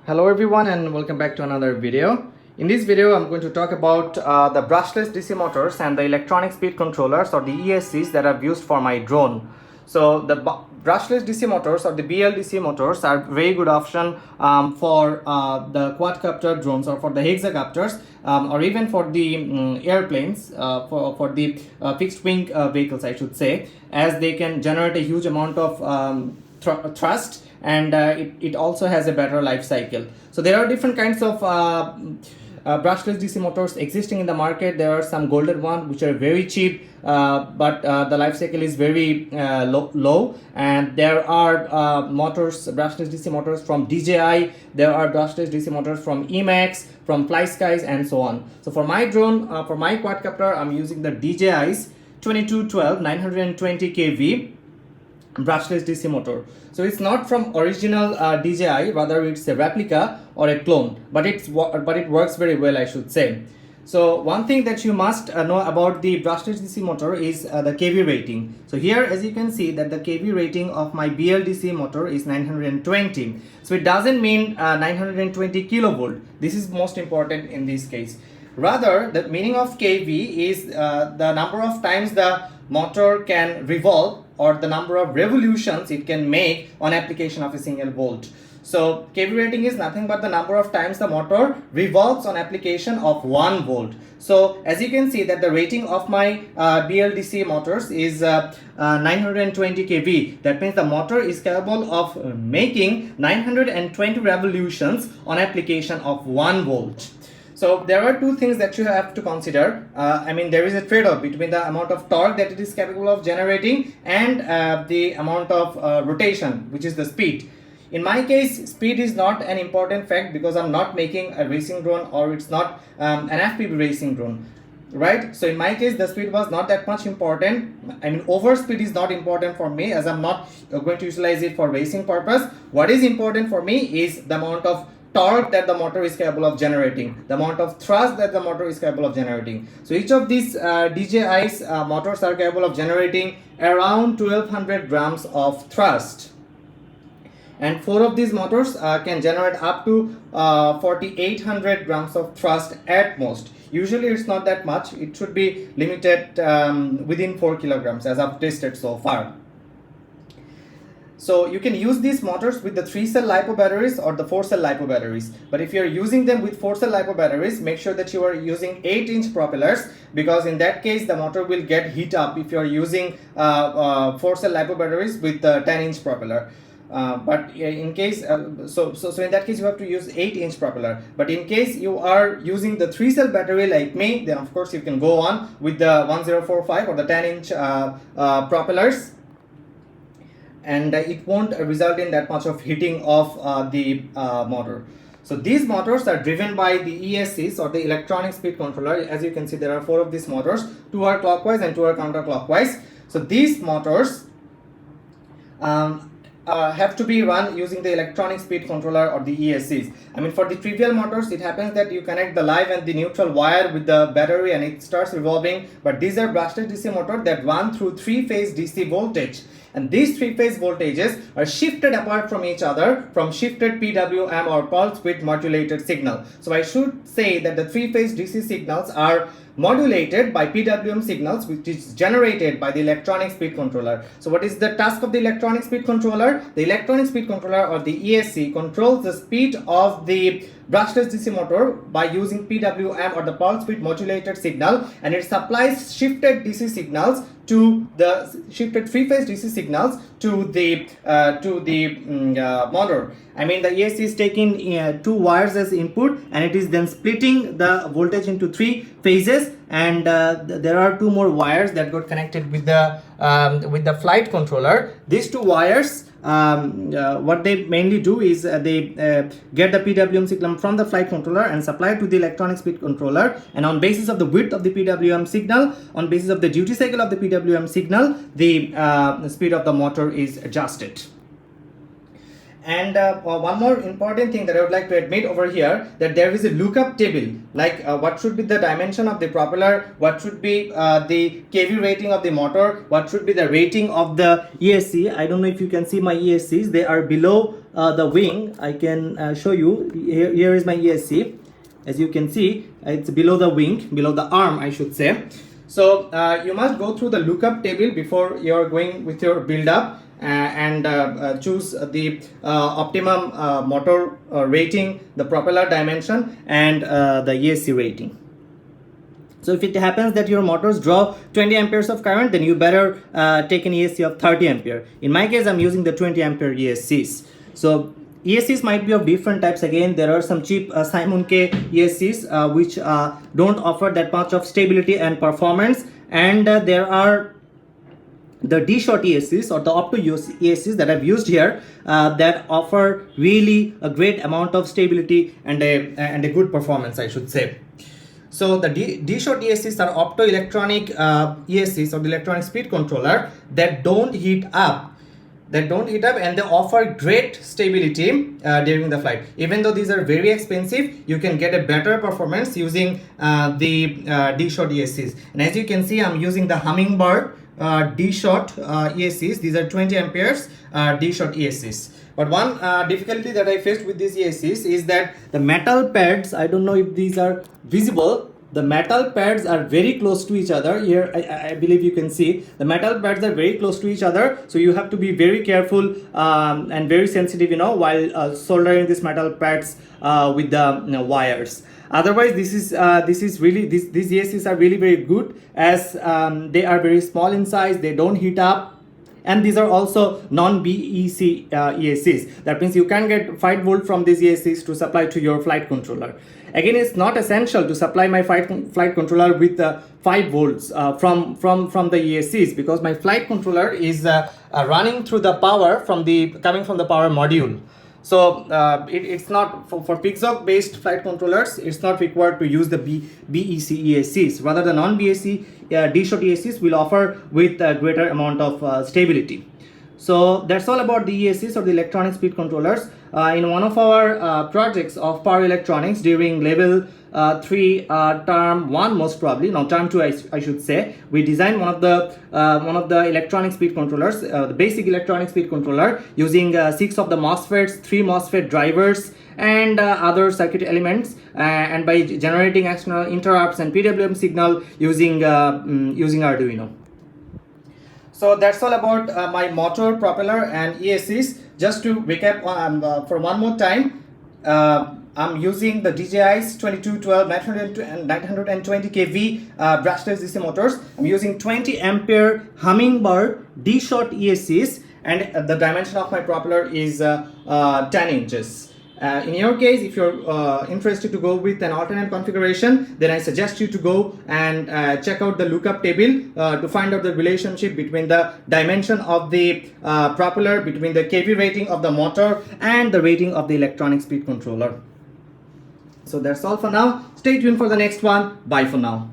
Hello everyone and welcome back to another video. In this video I'm going to talk about the brushless DC motors and the electronic speed controllers or the ESCs that I've used for my drone. So the brushless DC motors or the BLDC motors are very good option for the quadcopter drones or for the hexacopters or even for the airplanes, for the fixed wing vehicles I should say, as they can generate a huge amount of thrust, and it also has a better life cycle. So there are different kinds of brushless DC motors existing in the market. There are some golden ones which are very cheap, but the life cycle is very low. And there are brushless DC motors from DJI. There are brushless DC motors from Emax, from Fly Skies, and so on. So for my drone, for my quadcopter, I'm using the DJI's 2212 920 kV brushless DC motor. So it's not from original DJI, rather it's a replica or a clone, but it works very well, I should say. So one thing that you must know about the brushless DC motor is the kV rating. So here, as you can see, that the kV rating of my BLDC motor is 920. So it doesn't mean 920 kilovolt. This is most important in this case. Rather, the meaning of kV is the number of times the motor can revolve, or the number of revolutions it can make on application of a single volt. So kV rating is nothing but the number of times the motor revolves on application of 1 volt. So as you can see that the rating of my BLDC motors is 920 kV. That means the motor is capable of making 920 revolutions on application of 1 volt. So there are two things that you have to consider. There is a trade-off between the amount of torque that it is capable of generating and the amount of rotation, which is the speed. In my case, speed is not an important fact because I'm not making a racing drone, or it's not an FPV racing drone, right? So in my case, the speed was not that much important. Over speed is not important for me, as I'm not going to utilize it for racing purpose. What is important for me is the amount of torque that the motor is capable of generating, the amount of thrust that the motor is capable of generating. So each of these DJI's motors are capable of generating around 1200 grams of thrust, and 4 of these motors can generate up to 4800 grams of thrust at most. Usually it's not that much. It should be limited within 4 kilograms as I've tested so far. So you can use these motors with the 3-cell LiPo batteries or the 4-cell LiPo batteries. But if you're using them with 4-cell LiPo batteries, make sure that you are using 8-inch propellers, because in that case the motor will get heat up if you're using 4-cell LiPo batteries with the 10-inch propeller. But in case so in that case you have to use 8-inch propeller. But in case you are using the 3-cell battery like me, then of course you can go on with the 1045 or the 10-inch propellers, and it won't result in that much of heating of the motor. So these motors are driven by the ESCs or the electronic speed controller. As you can see, there are 4 of these motors. 2 are clockwise and 2 are counterclockwise. So these motors have to be run using the electronic speed controller or the ESCs. For the trivial motors, it happens that you connect the live and the neutral wire with the battery and it starts revolving. But these are brushless DC motors that run through 3-phase DC voltage. And these 3-phase voltages are shifted apart from each other from shifted PWM or pulse width modulated signal. So I should say that the 3-phase DC signals are modulated by PWM signals, which is generated by the electronic speed controller. So what is the task of the electronic speed controller? The electronic speed controller or the ESC controls the speed of the brushless DC motor by using PWM or the pulse width modulated signal, and it supplies shifted DC signals to the shifted 3-phase DC signals to the motor. The ESC is taking 2 wires as input, and it is then splitting the voltage into 3 phases, and there are 2 more wires that got connected with the flight controller. These 2 wires, what they mainly do is they get the PWM signal from the flight controller and supply it to the electronic speed controller, and on basis of the width of the PWM signal, on basis of the duty cycle of the PWM signal, the speed of the motor is adjusted. And one more important thing that I would like to admit over here, that there is a lookup table, like what should be the dimension of the propeller, what should be the kV rating of the motor, what should be the rating of the ESC. I don't know if you can see my ESCs, they are below the wing, I can show you. Here is my ESC. As you can see, it's below the wing, below the arm, I should say. So you must go through the lookup table before you're going with your build up and choose the optimum motor rating, the propeller dimension, and the ESC rating. So if it happens that your motors draw 20 amperes of current, then you better take an ESC of 30 ampere. In my case, I'm using the 20 ampere ESCs. So ESCs might be of different types. Again, there are some cheap Simon K ESCs which don't offer that much of stability and performance, and there are the DSHOT ESCs or the opto ESCs that I've used here that offer really a great amount of stability and a good performance, I should say. So the DSHOT ESCs are optoelectronic ESCs or the electronic speed controller that don't heat up. And they offer great stability during the flight. Even though these are very expensive, you can get a better performance using the DSHOT ESCs. And as you can see, I'm using the Hummingbird DSHOT ESCs. These are 20 amperes DSHOT ESCs. But one difficulty that I faced with these ESCs is that the metal pads, I don't know if these are visible, the metal pads are very close to each other. Here I believe you can see the metal pads are very close to each other, so you have to be very careful and very sensitive, you know, while soldering these metal pads with the wires. Otherwise, these ESCs are really very good, as they are very small in size, they don't heat up. And these are also non-BEC ESCs. That means you can get 5 volt from these ESCs to supply to your flight controller. Again, it's not essential to supply my flight controller with 5 volts from the ESCs, because my flight controller is running through the power coming from the power module. So it's not for Pixhawk based flight controllers, it's not required to use the BEC ESCs. Rather, the non-BEC DSHOT ESCs will offer with a greater amount of stability. So that's all about the ESCs or the electronic speed controllers. In one of our projects of power electronics during level 3 term 1, most probably, no, term 2 I should say, we designed one of the electronic speed controllers, the basic electronic speed controller, using 6 of the MOSFETs, 3 MOSFET drivers, and other circuit elements, and by generating external interrupts and PWM signal using Arduino. So that's all about my motor, propeller, and ESCs. Just to recap for one more time, I'm using the DJI's 2212 920 kV brushless DC motors. I'm using 20 ampere Hummingbird DSHOT ESCs, and the dimension of my propeller is 10 inches. In your case, if you're interested to go with an alternate configuration, then I suggest you to go and check out the lookup table to find out the relationship between the dimension of the propeller, between the kV rating of the motor, and the rating of the electronic speed controller. So that's all for now. Stay tuned for the next one. Bye for now.